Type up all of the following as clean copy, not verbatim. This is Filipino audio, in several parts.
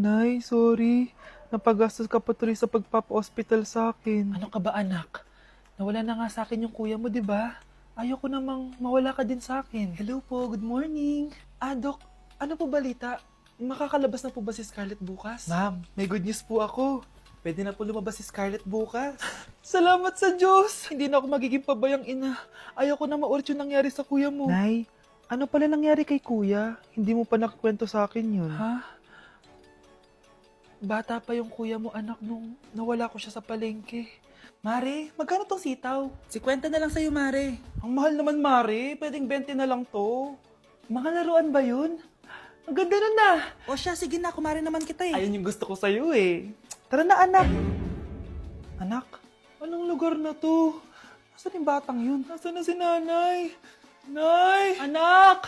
Nay, sorry. Napagastos ka pa tuloy sa pagpapa-hospital sa akin. Ano ka ba anak? Nawala na nga sa akin yung kuya mo, di ba? Ayoko namang mawala ka din sa akin. Hello po, good morning. Dok, ano po balita? Makakalabas na po ba si Scarlett bukas? Ma'am, may good news po ako. Pwede na po lumabas si Scarlett bukas. Salamat sa Diyos! Hindi na ako magiging pabayang ina. Ayoko na maulit yung nangyari sa kuya mo. Nay, ano pala nangyari kay kuya? Hindi mo pa nakakwento sa akin yun. Ha? Bata pa yung kuya mo anak nung nawala ko siya sa palengke. Mare, magkano tong sitaw? 50 na lang sa'yo, Mare. Ang mahal naman, Mare. Pwedeng 20 na lang to. Mga laruan ba yun? Ang ganda nun na. O siya, sige na. Kumare naman kita eh. Ayun yung gusto ko sa'yo eh. Tara na, anak. Anak? Anong lugar na to? Nasaan yung batang yun? Nasaan na si nanay? Nay! Anak!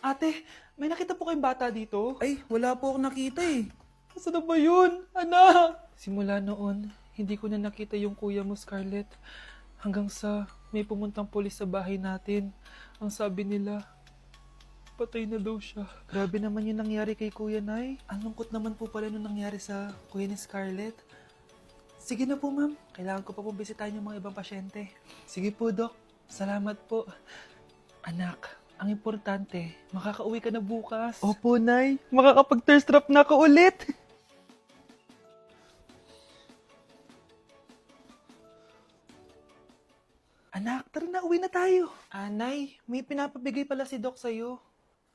Ate, may nakita po kayong bata dito? Ay, wala po akong nakita eh. Nasaan na ba yun? Anak! Simula noon, hindi ko na nakita yung kuya mo, Scarlett. Hanggang sa may pumuntang pulis sa bahay natin. Ang sabi nila, patay na daw siya. Grabe naman yung nangyari kay kuya, Nay. Ang lungkot naman po pala nung nangyari sa kuya ni Scarlett. Sige na po, ma'am. Kailangan ko pa pong bisitahin yung mga ibang pasyente. Sige po, Dok. Salamat po. Anak, ang importante, makakauwi ka na bukas. Opo, Nay. Makakapag-thirst trap na ako ulit. Anak, tara na, uwi na tayo. Nay, may pinapabigay pala si Doc sa'yo.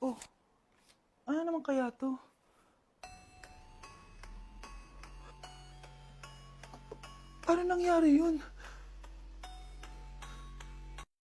Oh, ano naman kaya to? Paano nangyari yun?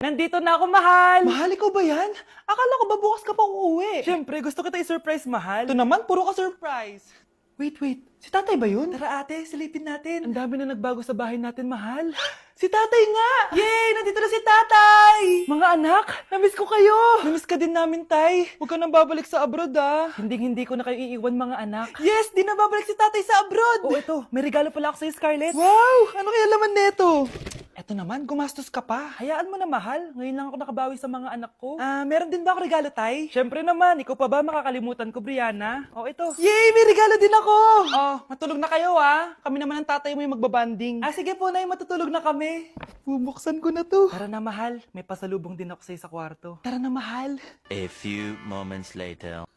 Nandito na ako, mahal! Mahal, ikaw ba yan? Akala ko ba bukas ka pa uuwi? Siyempre, gusto kita i-surprise, mahal. Ito naman, puro ka surprise. Wait. Si tatay ba yun? Tara ate, silipin natin. Ang dami na nagbago sa bahay natin, mahal. Si tatay nga! Yay! Nandito na si tatay! Mga anak, namiss ko kayo! Namiss ka din namin, tay. Huwag ka nang babalik sa abroad, ah. Hindi ko na kayo iiwan, mga anak. Yes! Di na babalik si tatay sa abroad! Oh, ito. May regalo pala ako sa'yo, Scarlett. Wow! Ano kaya laman neto? Eto naman, gumastos ka pa. Hayaan mo na, mahal. Ngayon lang ako nakabawi sa mga anak ko. Meron din ba ako regalo, tay? Siyempre naman. Ikaw pa ba makakalimutan ko, Brianna? Oh, ito. Yay! May regalo din ako! Oh, matulog na kayo, Kami naman ng tatay mo yung magbabanding. Sige po, Nay. Matutulog na kami. Bubuksan ko na to. Tara na, mahal. May pasalubong din ako sa'yo sa kwarto. Tara na, mahal. A few moments later.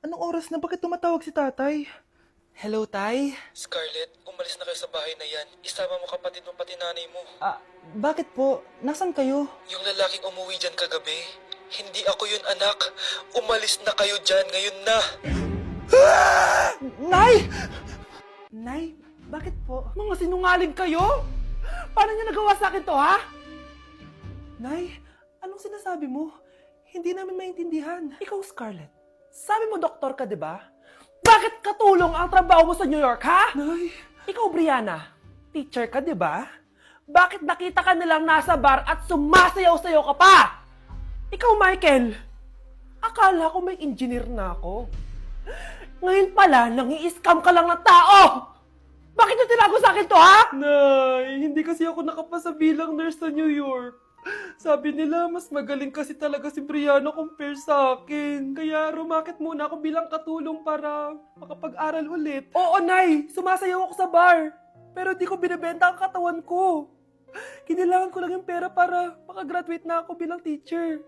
Anong oras na? Bakit tumatawag si tatay? Hello, tay. Scarlett, umalis na kayo sa bahay na yan. Isama mo kapatid mo pati nanay mo. Bakit po? Nasaan kayo? Yung lalaking umuwi dyan kagabi, hindi ako yun anak. Umalis na kayo dyan ngayon na. Nay! Nay, bakit po? Mga sinungaling kayo? Paano niyo nagawa sa akin to, ha? Nay, anong sinasabi mo? Hindi namin maintindihan. Ikaw, Scarlett, sabi mo doktor ka, di ba? Bakit katulong ang trabaho mo sa New York, ha? Nay. Ikaw, Brianna, teacher ka, di ba? Bakit nakita ka nilang nasa bar at sumasayaw-sayaw ka pa? Ikaw, Michael, akala ko may engineer na ako. Ngayon pala, nangi-scam ka lang ng tao! Bakit niyo tinago sa akin to, ha? Nay, hindi kasi ako nakapasa bilang nurse sa New York. Sabi nila, mas magaling kasi talaga si Brianna compare sa akin. Kaya rumakit muna ako bilang katulong para makapag-aral ulit. Oo, Nay! Sumasayaw ako sa bar. Pero di ko binibenta ang katawan ko. Kinilangan ko lang yung pera para makagraduate na ako bilang teacher.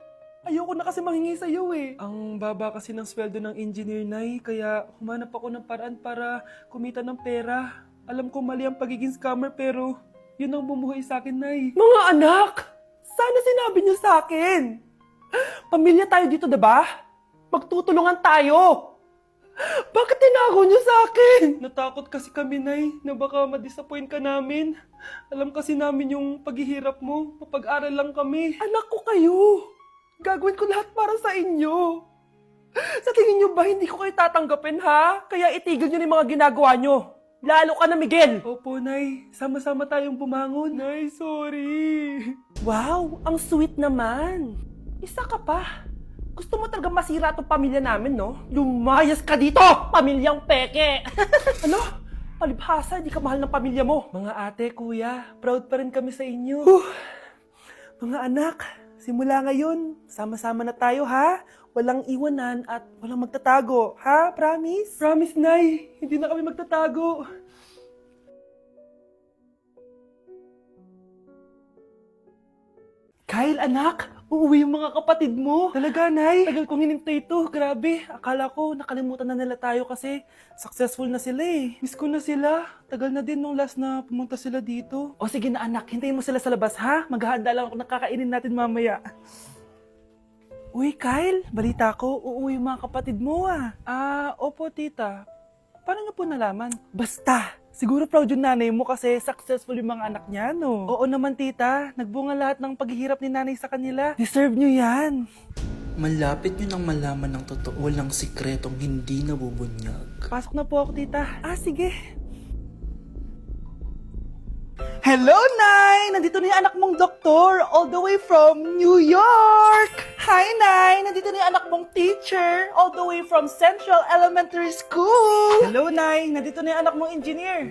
Ayoko na kasi manghingi sa'yo eh. Ang baba kasi ng sweldo ng engineer, Nay. Kaya humanap ako ng paraan para kumita ng pera. Alam ko mali ang pagiging scammer pero yun ang bumuhay sa akin, Nay. Mga anak! Sana sinabi niyo sa akin. Pamilya tayo dito, diba? Magtutulungan tayo. Bakit tinago niyo sa akin? Natakot kasi kami, Nay, na baka ma-disappoint ka namin. Alam kasi namin yung paghihirap mo. Mapag-aral lang kami. Anak ko kayo. Gagawin ko lahat para sa inyo. Sa tingin niyo ba hindi ko kayo tatanggapin, ha? Kaya itigil niyo yung mga ginagawa niyo. Lalo ka na, Miguel! Opo, Nay. Sama-sama tayong bumangon. Nay, sorry. Wow, ang sweet naman. Isa ka pa. Gusto mo talaga masira itong pamilya namin, no? Lumayas ka dito, pamilyang peke! Ano? Palibhasa, di ka mahal ng pamilya mo. Mga ate, kuya, proud pa rin kami sa inyo. Mga anak, simula ngayon, sama-sama na tayo, ha? walang iwanan at walang magtatago. Ha? Promise? Promise, Nay. Hindi na kami magtatago. Kyle, anak, uuwi yung mga kapatid mo. Talaga, Nay? Tagal kong hinintay ito. Grabe, akala ko nakalimutan na nila tayo kasi successful na sila eh. Miss ko na sila. Tagal na din nung last na pumunta sila dito. O sige na anak, hintayin mo sila sa labas ha. Maghahanda lang ako ng kakainin natin mamaya. Uy, Kyle, balita ko, uuwi yung mga kapatid mo ah. Opo tita. Paano niyo po nalaman? Basta! Siguro proud yung nanay mo kasi successful yung mga anak niya, no? Oo naman, tita. Nagbunga lahat ng paghihirap ni nanay sa kanila. Deserve nyo yan. Malapit nyo nang malaman ng totoo walang sikretong hindi nabubunyag. Pasok na po ako, tita. Sige. Hello, Nay! Nandito na yung anak mong doktor all the way from New York! Hi, Nay! Nandito na yung anak mong teacher all the way from Central Elementary School! Hello, Nay! Nandito na yung anak mong engineer!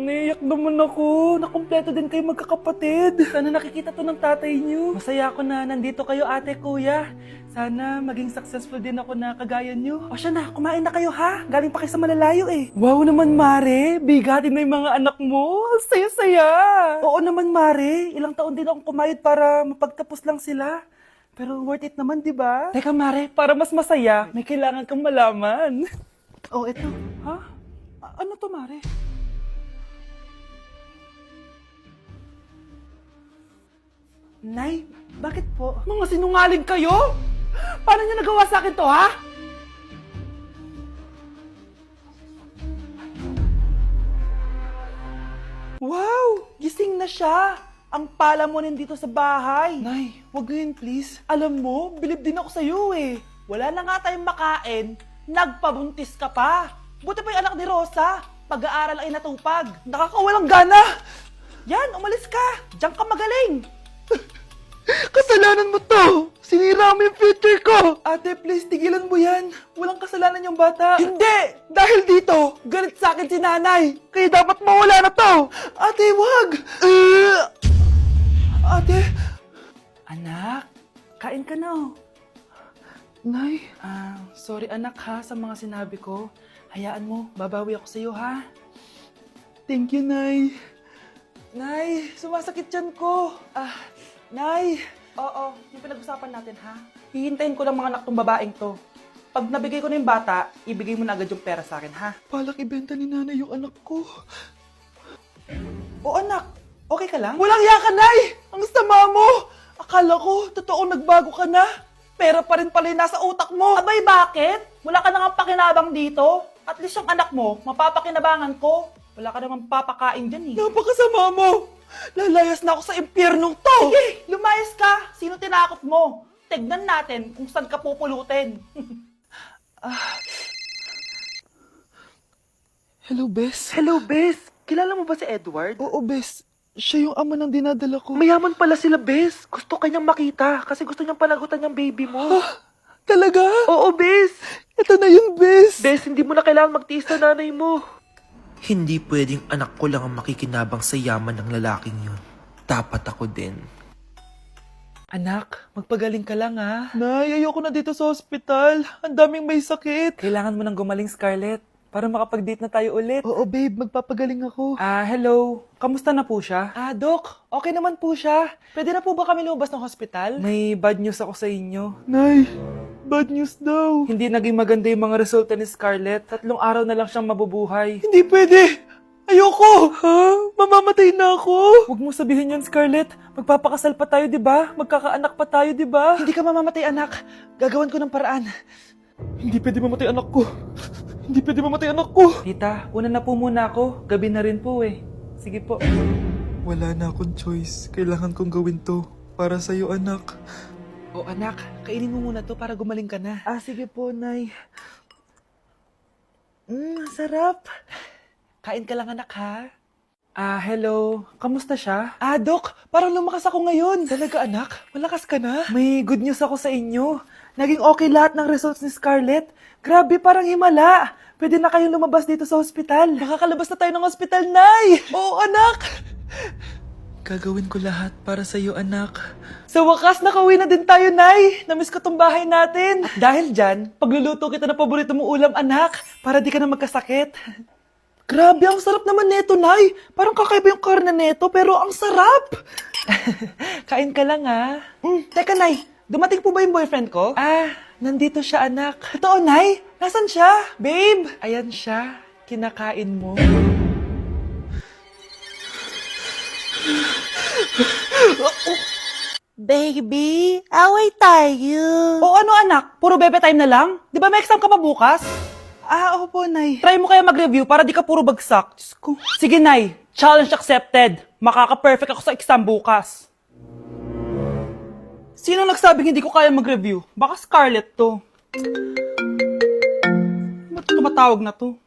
Naiyak naman ako. Nakumpleto din kayo magkakapatid. Sana nakikita to ng tatay niyo. Masaya ako na nandito kayo, ate, kuya. Sana maging successful din ako na kagaya niyo. O siya na, kumain na kayo ha. Galing pa kayo sa malalayo eh. Wow naman, Mare. Bigatin na yung mga anak mo. Saya-saya. Oo naman, Mare. Ilang taon din akong kumayod para mapagtapos lang sila. Pero worth it naman, di ba? Teka, Mare, para mas masaya, may kailangan kang malaman. Oh, eto. Ha? Ano to, Mare? Nay, bakit po? Mga sinungaling kayo? Paano niyo nagawa sa akin to, ha? Wow! Gising na siya! Ang pala mo nandito sa bahay. Nay, wag ngayon please. Alam mo, bilib din ako sa'yo eh. Wala na nga tayong makain, nagpabuntis ka pa. Buti pa yung anak ni Rosa, pag-aaral ay natupag. Nakakawalang gana! Yan, umalis ka! Diyan ka magaling! Kasalanan mo to! Sinira mo yung future ko! Ate, please, tigilan mo yan. Walang kasalanan yung bata. Hindi! Dahil dito, galit sa akin si nanay. Kaya dapat mawala na to! Ate, wag! Ate! Anak, kain ka na. Nay? Sorry anak ha sa mga sinabi ko. Hayaan mo, babawi ako sa'yo ha. Thank you, Nay. Nay, sumasakit yan ko. Nay! Oo, yung pinag-usapan natin ha. Hihintayin ko lang mga anak tong babaeng to. Pag nabigay ko na yung bata, ibigay mo na agad yung pera sa akin ha. Palak ibenta ni nanay yung anak ko. O anak, okay ka lang? Walang hiya ka, Nay! Ang sama mo! Akala ko, totoo nagbago ka na. Pera pa rin pala yung nasa utak mo. Abay, bakit? Wala ka nang pakinabang dito. At least yung anak mo, mapapakinabangan ko. Wala ka namang papakain dyan eh. Napakasama mo! Lalayas na ako sa impyernong to! Sige, lumayas ka! Sino tinakot mo? Tignan natin kung saan ka pupulutin. Hello, Bes. Hello, Bes! Kilala mo ba si Edward? Oo, Bes. Siya yung ama ng dinadala ko. Mayaman pala sila, Bes. Gusto kanyang makita kasi gusto niyang panagutan yung baby mo. Talaga? Oo, Bes! Ito na yun, Bes. Bes, hindi mo na kailangan magtiis na nanay mo. Hindi pwedeng anak ko lang ang makikinabang sa yaman ng lalaking yun. Dapat ako din. Anak, magpagaling ka lang ha. Nay, ayoko na dito sa ospital. Ang daming may sakit. Kailangan mo nang gumaling, Scarlett, para makapag-date na tayo ulit. Oo, babe. Magpapagaling ako. Hello. Kamusta na po siya? Doc, okay naman po siya. Pwede na po ba kami lumabas ng hospital? May bad news ako sa inyo. Nay, bad news daw. Hindi naging maganda yung mga resulta ni Scarlett. 3 araw na lang siyang mabubuhay. Hindi pwede. Ayoko. Ha? Mamamatay na ako. Huwag mo sabihin yun, Scarlett. Magpapakasal pa tayo, di ba? Magkakaanak pa tayo, di ba? Hindi ka mamamatay, anak. Gagawan ko ng paraan. Hindi pwede mamatay anak ko. Hindi pwede mamatay anak ko. Tita, una na po muna ako. Gabi na rin po eh. Sige po. Wala na akong choice. Kailangan kong gawin to. Para sa'yo, anak. O anak, kainin mo muna to para gumaling ka na. Sige po, Nay. Sarap. Kain ka lang anak ha. Hello. Kamusta siya? Doc, parang lumakas ako ngayon. Talaga anak? Malakas ka na? May good news ako sa inyo. Naging okay lahat ng results ni Scarlett. Grabe, parang himala. Pwede na kayong lumabas dito sa ospital. Makakalabas na tayo ng ospital, Nay! Oo, anak! Gagawin ko lahat para sa'yo, anak. Sa wakas, nakauwi na din tayo, Nay. Namiss ko tong bahay natin. At dahil dyan, pagluluto kita na paborito mong ulam, anak, para di ka na magkasakit. Grabe, ang sarap naman neto, Nay. Parang kakaiba yung karne neto, pero ang sarap. Kain ka lang, ha? Teka, Nay, dumating po ba yung boyfriend ko? Nandito siya, anak. Totoo, Nay? Nasaan siya? Babe? Ayan siya. Kinakain mo. Baby, away tayo. O ano, anak? Puro bebe time na lang? Di ba may exam ka pa bukas? Opo, Nay. Try mo kaya mag-review para di ka puro bagsak. Diyos ko. Sige, Nay. Challenge accepted. Makaka-perfect ako sa exam bukas. Sino nagsabing hindi ko kaya mag-review? Baka Scarlett to. Ba't tumatawag na to?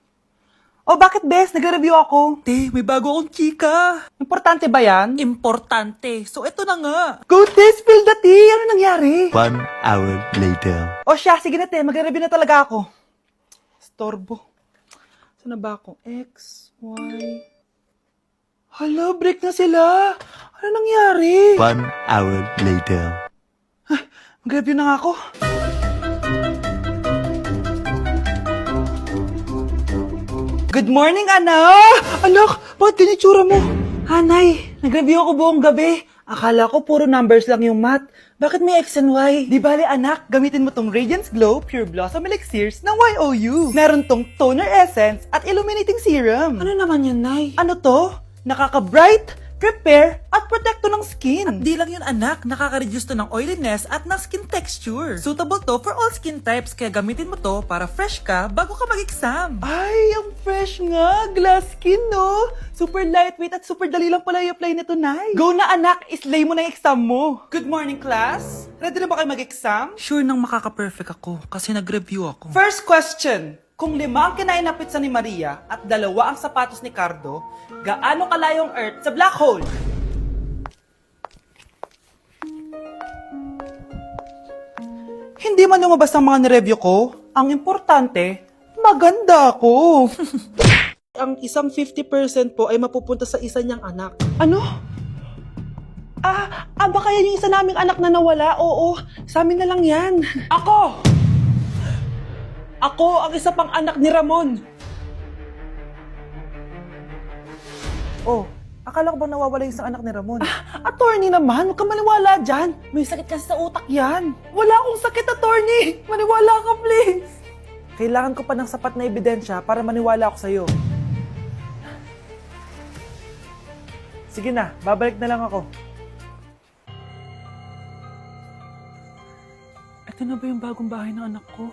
Oh, bakit, Bes? Nag-review ako. Te, may bago akong chika. Importante ba yan? Importante. So, eto na nga. Go, Te! Spill the tea! Ano nangyari? 1 hour later. O siya, sige na, Te. Mag-review na talaga ako. Storbo. Saan na ba ako? X, Y... Hala, break na sila. Ano nangyari? 1 hour later. Mag-review na nga ako. Good morning, anak! Anak, bakit ganyan itsura mo? Hanay, nag-review ako buong gabi. Akala ko puro numbers lang yung math. Bakit may X and Y? Di bale, anak, gamitin mo tong Radiance Glow Pure Blossom Elixirs ng YOU. Meron tong toner essence at illuminating serum. Ano naman yun, Nay? Ano to? Nakaka-bright, repair, at protekto ng skin. At di lang yun, anak. Nakaka-reduce to ng oiliness at ng skin texture. Suitable to for all skin types, kaya gamitin mo to para fresh ka bago ka mag-exam. Ay, ang fresh nga. Glass skin, no? Super lightweight at super dali lang pala i-apply nito, Nay. Go na, anak. Islay mo na yung exam mo. Good morning, class. Ready na ba kayo mag-exam? Sure nang makaka-perfect ako kasi nag-review ako. First question. Kung 5 ang kinain na pizza ni Maria at 2 ang sapatos ni Cardo, gaano kalayo ang Earth sa black hole? Hindi man lumabas ang mga nireview ko. Ang importante, maganda ako. Ang isang 50% po ay mapupunta sa isa niyang anak. Ano? Baka yan yung isa naming anak na nawala? Oo, sa amin na lang yan. Ako ang isa pang anak ni Ramon. Oh, akala ko ba nawawala yung isang anak ni Ramon? Attorney naman, huwag ka maniwala dyan. May sakit kasi sa utak yan. Wala akong sakit, attorney. Maniwala ka, please. Kailangan ko pa ng sapat na ebidensya para maniwala ako sa'yo. Sige na, babalik na lang ako. Ito na ba yung bagong bahay ng anak ko?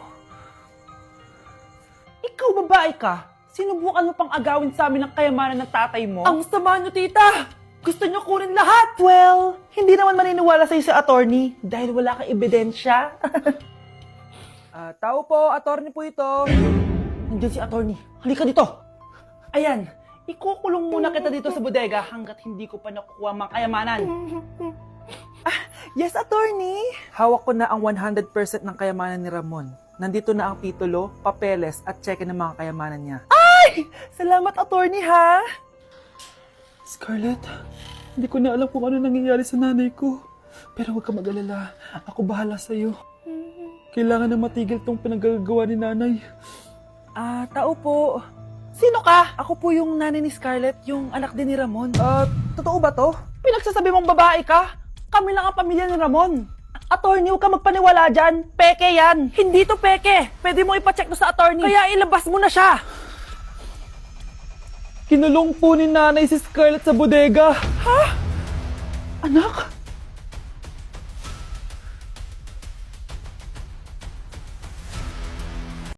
Ikaw, babae ka. Sinubukan mo pang agawin sa amin ang kayamanan ng tatay mo? Ang sama niyo, tita! Gusto niyo kunin lahat! Well, hindi naman maniniwala sa'yo si attorney dahil wala kang ebidensya. Tao po, attorney po ito. Nandiyan si attorney. Halika dito. Ayan, ikukulong muna kita dito sa bodega hanggat hindi ko pa nakukuha mga kayamanan. Yes, attorney. Hawak ko na ang 100% ng kayamanan ni Ramon. Nandito na ang titulo, papeles, at cheque ng mga kayamanan niya. Ay! Salamat, attorney, ha? Scarlett, hindi ko na alam kung ano nangyayari sa nanay ko. Pero huwag ka mag-alala. Ako bahala sa'yo. Kailangan na matigil tong pinagagawa ni nanay. Tao po. Sino ka? Ako po yung nanay ni Scarlett, yung anak din ni Ramon. Totoo ba to? Pinagsasabi mong babae ka? Kami lang ang pamilya ni Ramon. Attorney, huwag ka magpaniwala dyan. Peke yan. Hindi to peke. Pwede mo ipacheck to sa attorney. Kaya ilabas mo na siya. Kinulong po ni nanay si Scarlett sa bodega. Ha? Anak?